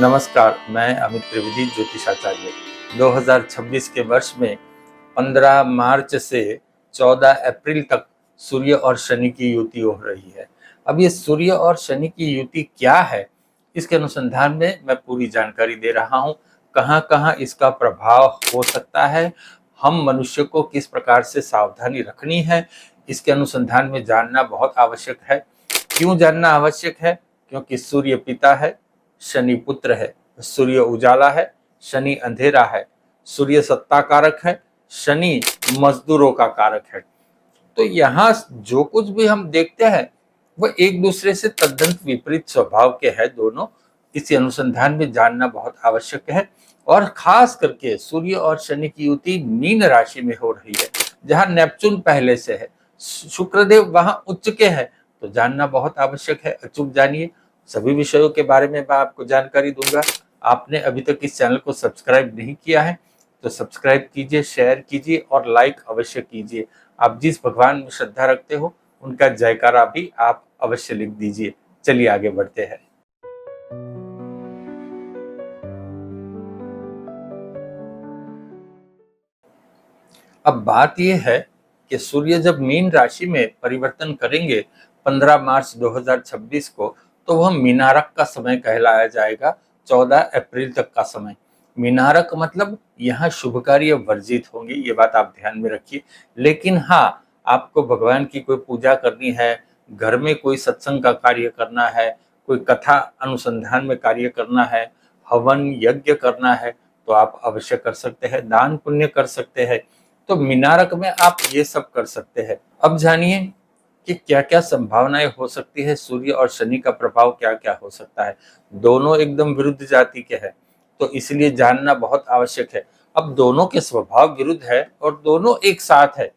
नमस्कार, मैं अमित त्रिवेदी ज्योतिषाचार्य। 2026 के वर्ष में 15 मार्च से 14 अप्रैल तक सूर्य और शनि की युति हो रही है। अब ये सूर्य और शनि की युति क्या है, इसके अनुसंधान में मैं पूरी जानकारी दे रहा हूँ। कहाँ-कहाँ इसका प्रभाव हो सकता है, हम मनुष्य को किस प्रकार से सावधानी रखनी है, इसके अनुसंधान में जानना बहुत आवश्यक है। क्यों जानना आवश्यक है? क्योंकि सूर्य पिता है, शनि पुत्र है। सूर्य उजाला है, शनि अंधेरा है। सूर्य सत्ता कारक है, शनि मजदूरों का कारक है। तो यहाँ जो कुछ भी हम देखते हैं वह एक दूसरे से तद्दन विपरीत स्वभाव के हैं दोनों। इसी अनुसंधान में जानना बहुत आवश्यक है। और खास करके सूर्य और शनि की युति मीन राशि में हो रही है, जहाँ नेपच्यून पहले से है, शुक्रदेव वहां उच्च के है। तो जानना बहुत आवश्यक है, अचूक जानिए। सभी विषयों के बारे में मैं आपको जानकारी दूंगा। आपने अभी तक इस चैनल को सब्सक्राइब नहीं किया है तो सब्सक्राइब कीजिए, शेयर कीजिए और लाइक अवश्य कीजिए। आप जिस भगवान में श्रद्धा रखते हो उनका जयकारा भी आप अवश्य लिख दीजिए। चलिए आगे बढ़ते हैं। अब बात यह है कि सूर्य जब मीन राशि में परिवर्तन करेंगे 15 मार्च 2026 को, तो वह मीनारक का समय कहलाया जाएगा। 14 अप्रैल तक का समय। मीनारक मतलब यहाँ शुभ कार्य वर्जित होंगे, ये बात आप ध्यान में रखिए। लेकिन हाँ, आपको भगवान की कोई पूजा करनी है, घर में कोई सत्संग का कार्य करना है, कोई कथा अनुसंधान में कार्य करना है, हवन यज्ञ करना है, तो आप अवश्य कर सकते हैं। दान पुण्य कर सकते हैं, तो मीनारक में आप ये सब कर सकते हैं। अब जानिए कि क्या क्या संभावनाएं हो सकती है, सूर्य और शनि का प्रभाव क्या क्या हो सकता है। दोनों एकदम विरुद्ध जाति के हैं, तो इसलिए जानना बहुत आवश्यक है। अब दोनों के स्वभाव विरुद्ध है और दोनों एक साथ है,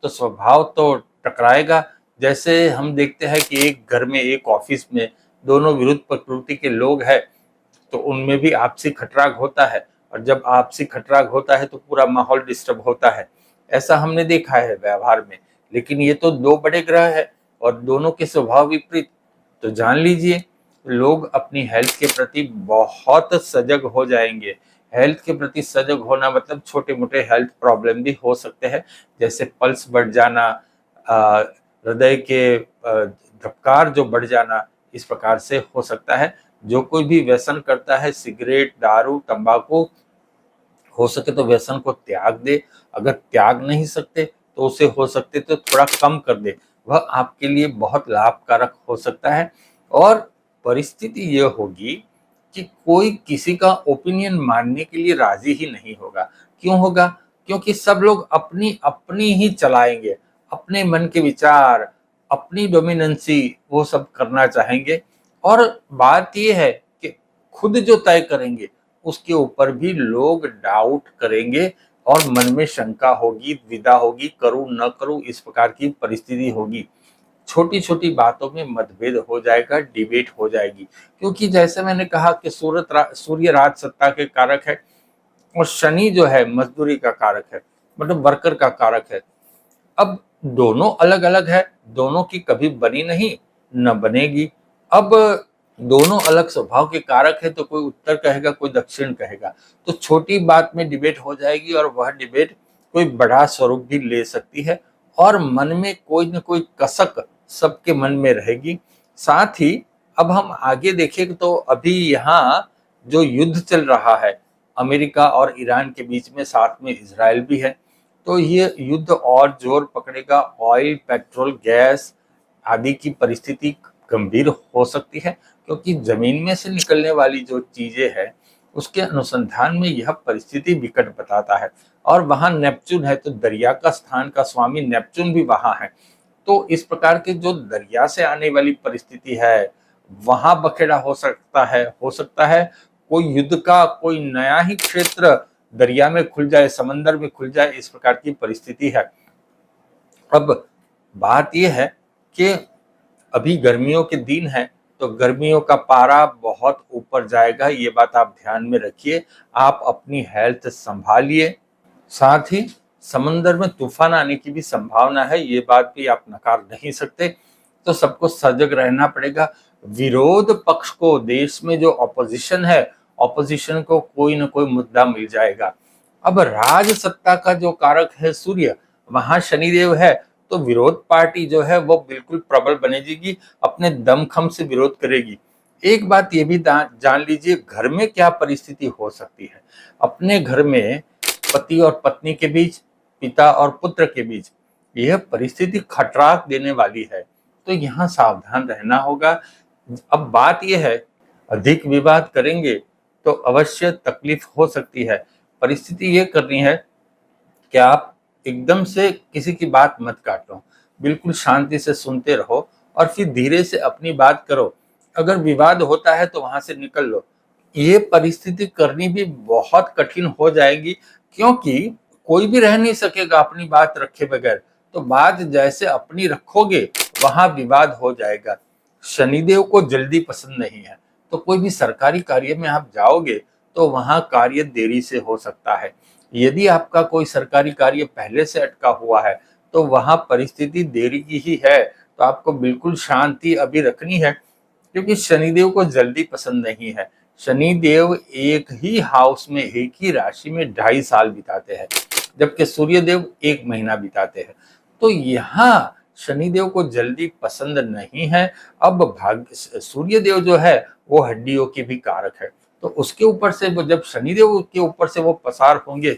तो स्वभाव तो टकराएगा। जैसे हम देखते हैं कि एक घर में, एक ऑफिस में दोनों विरुद्ध प्रकृति के लोग हैं, तो उनमें भी आपसी खटराग होता है। और जब आपसी खटराग होता है तो पूरा माहौल डिस्टर्ब होता है। ऐसा हमने देखा है व्यवहार में। लेकिन ये तो दो बड़े ग्रह है और दोनों के स्वभाव विपरीत। तो जान लीजिए, लोग अपनी हेल्थ के प्रति बहुत सजग हो जाएंगे। हेल्थ के प्रति सजग होना मतलब छोटे मोटे हेल्थ प्रॉब्लम भी हो सकते हैं, जैसे पल्स बढ़ जाना, हृदय के धबकार जो बढ़ जाना, इस प्रकार से हो सकता है। जो कोई भी व्यसन करता है, सिगरेट, दारू, तंबाकू, हो सके तो व्यसन को त्याग दे। अगर त्याग नहीं सकते तो उसे हो सकते तो थोड़ा कम कर दे, वह आपके लिए बहुत लाभकारक हो सकता है। और परिस्थिति यह होगी कि कोई किसी का ओपिनियन मानने के लिए राजी ही नहीं होगा। क्यों होगा? क्योंकि सब लोग अपनी अपनी ही चलाएंगे, अपने मन के विचार, अपनी डोमिनेंसी वो सब करना चाहेंगे। और बात यह है कि खुद जो तय करेंगे उसके ऊपर भी लोग डाउट करेंगे और मन में शंका होगी, द्विधा होगी, करूं न करूं, इस प्रकार की परिस्थिति होगी। छोटी छोटी बातों में मतभेद हो जाएगा, डिबेट हो जाएगी। क्योंकि जैसे मैंने कहा कि सूर्य राज सत्ता के कारक है और शनि जो है मजदूरी का कारक है, मतलब वर्कर का कारक है। अब दोनों अलग अलग है, दोनों की कभी बनी नहीं, न बनेगी। अब दोनों अलग स्वभाव के कारक है, तो कोई उत्तर कहेगा, कोई दक्षिण कहेगा। तो छोटी बात में डिबेट हो जाएगी और वह डिबेट कोई बड़ा स्वरूप भी ले सकती है और मन में कोई न कोई कसक सबके मन में रहेगी। साथ ही अब हम आगे देखें तो अभी यहाँ जो युद्ध चल रहा है अमेरिका और ईरान के बीच में, साथ में इजराइल भी है, तो ये युद्ध और जोर पकड़ेगा। ऑयल, पेट्रोल, गैस आदि की परिस्थिति गंभीर हो सकती है, क्योंकि जमीन में से निकलने वाली जो चीजें हैं उसके अनुसंधान में यह परिस्थिति विकट बताता है। और वहां नेपच्यून है, तो दरिया का स्थान का स्वामी नेपच्यून भी वहां है। तो इस प्रकार के जो दरिया से आने वाली परिस्थिति है, वहां बखेड़ा हो सकता है कोई युद्ध का कोई नया ही क्षेत्र दरिया में खुल जाए, समंदर में खुल जाए, इस प्रकार की परिस्थिति है। अब बात यह है कि अभी गर्मियों के दिन है, तो गर्मियों का पारा बहुत ऊपर जाएगा, ये बात आप ध्यान में रखिए। आप अपनी हेल्थ संभालिए। साथ ही समंदर में तूफान आने की भी संभावना है, ये बात भी आप नकार नहीं सकते। तो सबको सजग रहना पड़ेगा। विरोध पक्ष को, देश में जो ऑपोजिशन है ऑपोजिशन को कोई ना कोई मुद्दा मिल जाएगा। अब राज सत्ता का जो कारक है सूर्य, वहां शनिदेव है, तो विरोध पार्टी जो है वो बिल्कुल प्रबल बनेगी, अपने दमखम से विरोध करेगी। एक बात ये भी जान लीजिए, घर में क्या परिस्थिति हो सकती है। अपने घर में पति और पत्नी के बीच, पिता और पुत्र के बीच यह परिस्थिति खटराक देने वाली है, तो यहाँ सावधान रहना होगा। अब बात यह है, अधिक विवाद करेंगे तो अवश्य तकलीफ हो सकती है। परिस्थिति ये करनी है कि आप एकदम से किसी की बात मत काटो, बिल्कुल शांति से सुनते रहो और फिर धीरे से अपनी बात करो। अगर विवाद होता है तो वहां से निकल लो। ये परिस्थिति करनी भी बहुत कठिन हो जाएगी, क्योंकि कोई भी रह नहीं सकेगा अपनी बात रखे बगैर। तो बात जैसे अपनी रखोगे वहां विवाद हो जाएगा। शनिदेव को जल्दी पसंद नहीं है, तो कोई भी सरकारी कार्य में आप जाओगे तो वहां कार्य देरी से हो सकता है। यदि आपका कोई सरकारी कार्य पहले से अटका हुआ है तो वहां परिस्थिति देरी की ही है, तो आपको बिल्कुल शांति अभी रखनी है, क्योंकि शनिदेव को जल्दी पसंद नहीं है। शनिदेव एक ही हाउस में, एक ही राशि में 2.5 साल बिताते हैं, जबकि सूर्यदेव 1 महीना बिताते हैं। तो यहाँ शनिदेव को जल्दी पसंद नहीं है। अब भाग्य सूर्यदेव जो है वो हड्डियों के भी कारक है, तो उसके ऊपर से वो, जब शनिदेव के ऊपर से वो पसार होंगे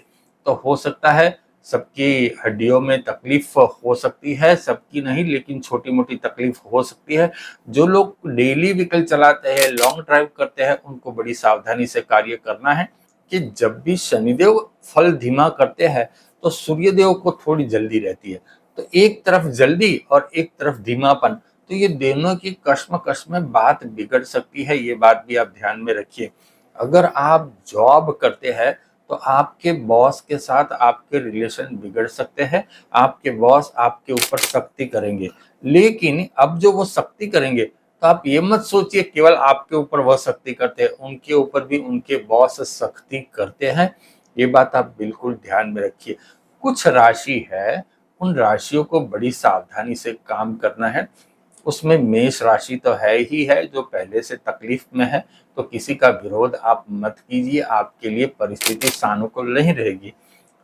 तो हो सकता है सबकी हड्डियों में तकलीफ हो सकती है, सबकी नहीं लेकिन छोटी मोटी तकलीफ हो सकती है। जो लोग डेली व्हीकल चलाते हैं, लॉन्ग ड्राइव करते हैं, उनको बड़ी सावधानी से कार्य करना है कि जब भी शनिदेव फल धीमा करते हैं तो सूर्यदेव को थोड़ी जल्दी रहती है। तो एक तरफ जल्दी और एक तरफ धीमापन, तो ये दोनों की कश्मकश में बात बिगड़ सकती है। ये बात भी आप ध्यान में रखिए। अगर आप जॉब करते हैं तो आपके बॉस के साथ आपके रिलेशन बिगड़ सकते हैं। आपके बॉस आपके ऊपर सख्ती करेंगे, लेकिन अब जो वो सख्ती करेंगे तो आप ये मत सोचिए केवल आपके ऊपर वह सख्ती करते हैं, उनके ऊपर भी उनके बॉस सख्ती करते हैं। ये बात आप बिल्कुल ध्यान में रखिए। कुछ राशि है, उन राशियों को बड़ी सावधानी से काम करना है। उसमें मेष राशि तो है ही है, जो पहले से तकलीफ में है, तो किसी का विरोध आप मत कीजिए, आपके लिए परिस्थिति सानुकूल नहीं रहेगी।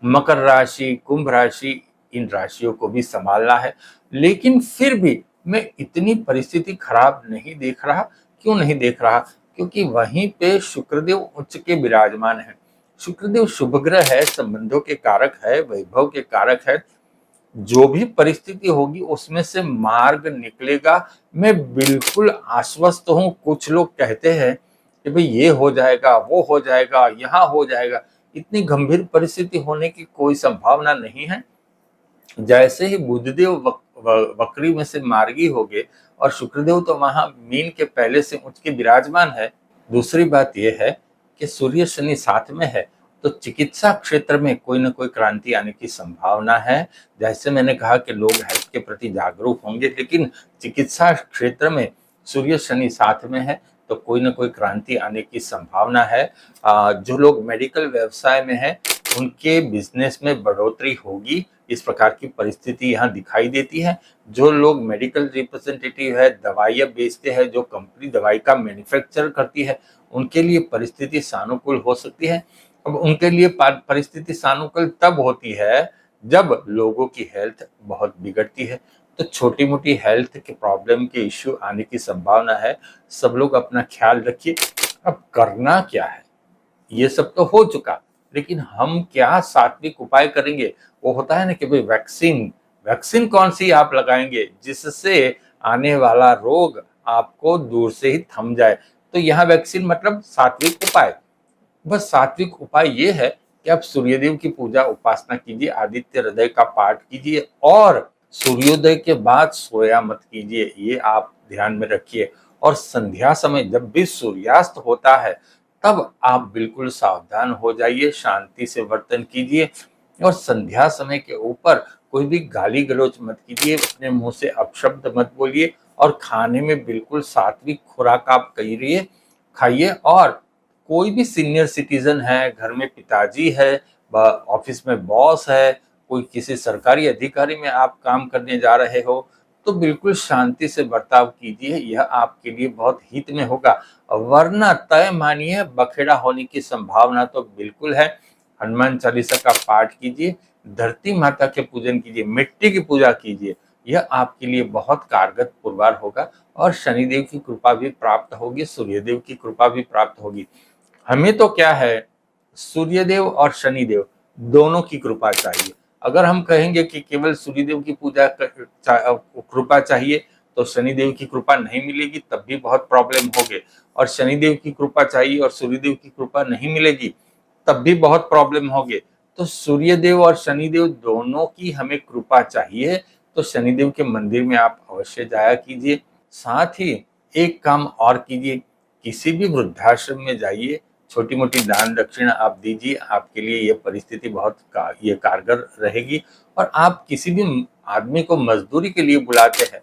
मकर राशि, कुंभ राशि, इन राशियों को भी संभालना है, लेकिन फिर भी मैं इतनी परिस्थिति खराब नहीं देख रहा। क्यों नहीं देख रहा? क्योंकि वहीं पे शुक्रदेव उच्च के विराजमान है। शुक्रदेव शुभ ग्रह है, संबंधों के कारक है, वैभव के कारक है। जो भी परिस्थिति होगी उसमें से मार्ग निकलेगा। मैं बिल्कुल आश्वस्त हूँ। कुछ लोग कहते हैं कि भाई ये हो जाएगा, वो हो जाएगा, यहाँ हो जाएगा। इतनी गंभीर परिस्थिति होने की कोई संभावना नहीं है। जैसे ही बुधदेव वक्री में से मार्गी हो गए और शुक्रदेव तो वहां मीन के पहले से उच्च के विराजमान है। दूसरी बात यह है कि सूर्य शनि साथ में है, तो चिकित्सा क्षेत्र में कोई ना कोई क्रांति आने की संभावना है। जैसे मैंने कहा कि लोग हेल्थ के प्रति जागरूक होंगे, लेकिन चिकित्सा क्षेत्र में सूर्य शनि साथ में है तो कोई ना कोई क्रांति आने की संभावना है। जो लोग मेडिकल व्यवसाय में है उनके बिजनेस में बढ़ोतरी होगी, इस प्रकार की परिस्थिति यहाँ दिखाई देती है। जो लोग मेडिकल रिप्रेजेंटेटिव है, दवाइयाँ बेचते हैं, जो कंपनी दवाई का मैन्युफैक्चर करती है, उनके लिए परिस्थिति सानुकूल हो सकती है। अब उनके लिए परिस्थिति सानुकूल तब होती है जब लोगों की हेल्थ बहुत बिगड़ती है। तो छोटी मोटी हेल्थ के प्रॉब्लम के इश्यू आने की संभावना है। सब लोग अपना ख्याल रखिए। अब करना क्या है, ये सब तो हो चुका, लेकिन हम क्या सात्विक उपाय करेंगे? वो होता है ना कि भाई वैक्सीन, वैक्सीन कौन सी आप लगाएंगे जिससे आने वाला रोग आपको दूर से ही थम जाए। तो यहाँ वैक्सीन मतलब सात्विक उपाय। बस सात्विक उपाय ये है कि आप सूर्यदेव की पूजा उपासना कीजिए, आदित्य हृदय का पाठ कीजिए और सूर्योदय के बाद सोया मत कीजिए। ये आप ध्यान में रखिए। और संध्या समय जब भी सूर्यास्त होता है तब आप बिल्कुल सावधान हो जाइए, शांति से वर्तन कीजिए और संध्या समय के ऊपर कोई भी गाली गलौज मत कीजिए, अपने मुंह से अपशब्द मत बोलिए और खाने में बिल्कुल सात्विक खुराक आप करिए, खाइए। और कोई भी सीनियर सिटीजन है, घर में पिताजी है, ऑफिस में बॉस है, कोई किसी सरकारी अधिकारी में आप काम करने जा रहे हो, तो बिल्कुल शांति से बर्ताव कीजिए, यह आपके लिए बहुत हित में होगा। वरना तय मानिए बखेड़ा होने की संभावना तो बिल्कुल है। हनुमान चालीसा का पाठ कीजिए, धरती माता के पूजन कीजिए, मिट्टी की पूजा कीजिए, यह आपके लिए बहुत कारगर पुरवार होगा और शनिदेव की कृपा भी प्राप्त होगी, सूर्यदेव की कृपा भी प्राप्त होगी। हमें तो क्या है, सूर्यदेव और शनिदेव दोनों की कृपा चाहिए। अगर हम कहेंगे कि केवल सूर्यदेव की कृपा चाहिए तो शनिदेव की कृपा नहीं मिलेगी, तब भी बहुत प्रॉब्लम होगी। और शनिदेव की कृपा चाहिए और सूर्यदेव की कृपा नहीं मिलेगी, तब भी बहुत प्रॉब्लम होगी। तो सूर्यदेव और शनिदेव दोनों की हमें कृपा चाहिए, तो शनिदेव के मंदिर में आप अवश्य जाया कीजिए। साथ ही एक काम और कीजिए, किसी भी वृद्धाश्रम में जाइए, छोटी मोटी दान दक्षिणा आप दीजिए, आपके लिए ये परिस्थिति बहुत ये कारगर रहेगी। और आप किसी भी आदमी को मजदूरी के लिए बुलाते हैं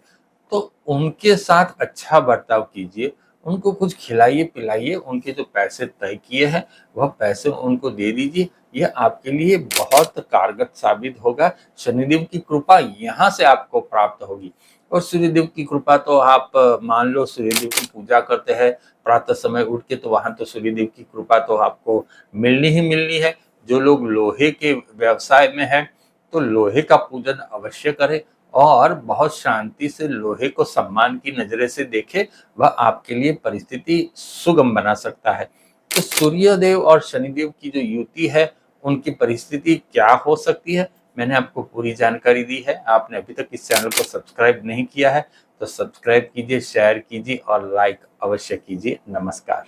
तो उनके साथ अच्छा बर्ताव कीजिए, उनको कुछ खिलाइए पिलाइए, उनके जो पैसे तय किए हैं वह पैसे उनको दे दीजिए, यह आपके लिए बहुत कारगर साबित होगा। शनिदेव की कृपा यहाँ से आपको प्राप्त होगी। और सूर्यदेव की कृपा तो आप मान लो सूर्यदेव की पूजा करते हैं प्रातः समय उठ के, तो वहां तो सूर्यदेव की कृपा तो आपको मिलनी ही मिलनी है। जो लोग लोहे के व्यवसाय में हैं तो लोहे का पूजन अवश्य करें और बहुत शांति से लोहे को सम्मान की नजरे से देखे, वह आपके लिए परिस्थिति सुगम बना सकता है। तो सूर्यदेव और शनिदेव की जो युति है, उनकी परिस्थिति क्या हो सकती है, मैंने आपको पूरी जानकारी दी है। आपने अभी तक इस चैनल को सब्सक्राइब नहीं किया है तो सब्सक्राइब कीजिए, शेयर कीजिए और लाइक अवश्य कीजिए। नमस्कार।